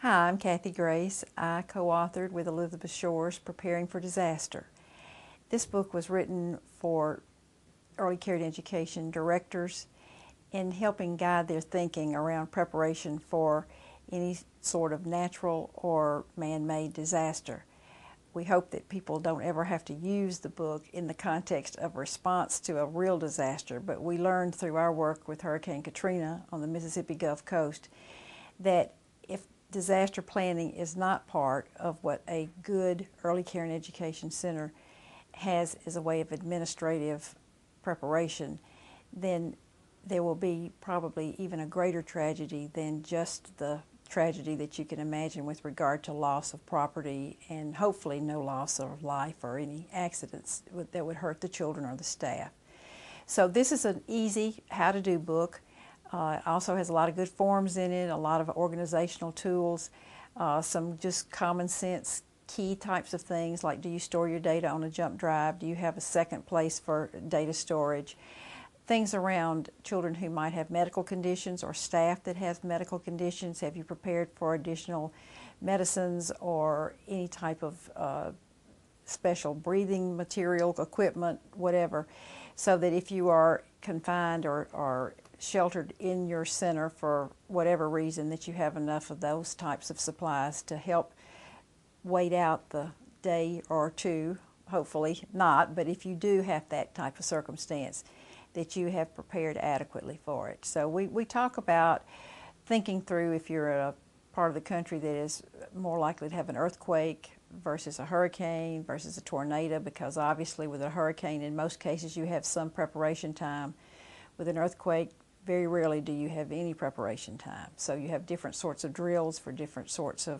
Hi, I'm Cathy Grace. I co-authored with Elizabeth Shores Preparing for Disaster. This book was written for early care and education directors in helping guide their thinking around preparation for any sort of natural or man-made disaster. We hope that people don't ever have to use the book in the context of response to a real disaster, but we learned through our work with Hurricane Katrina on the Mississippi Gulf Coast that if disaster planning is not part of what a good early care and education center has as a way of administrative preparation, then there will be probably even a greater tragedy than just the tragedy that you can imagine with regard to loss of property and hopefully no loss of life or any accidents that would hurt the children or the staff. So this is an easy how-to-do book. It also has a lot of good forms in it, a lot of organizational tools, some just common sense key types of things like, do you store your data on a jump drive? Do you have a second place for data storage? Things around children who might have medical conditions or staff that has medical conditions. Have you prepared for additional medicines or any type of special breathing material, equipment, whatever, so that if you are confined or sheltered in your center for whatever reason, that you have enough of those types of supplies to help wait out the day or two, hopefully not, but if you do have that type of circumstance, that you have prepared adequately for it. So we talk about thinking through if you're in a part of the country that is more likely to have an earthquake versus a hurricane versus a tornado, because obviously with a hurricane in most cases you have some preparation time. With an earthquake, very rarely do you have any preparation time. So you have different sorts of drills for different sorts of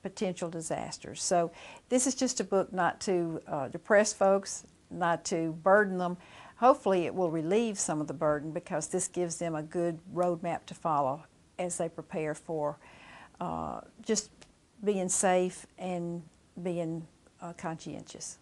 potential disasters. So this is just a book not to depress folks, not to burden them. Hopefully it will relieve some of the burden because this gives them a good roadmap to follow as they prepare for just being safe and being conscientious.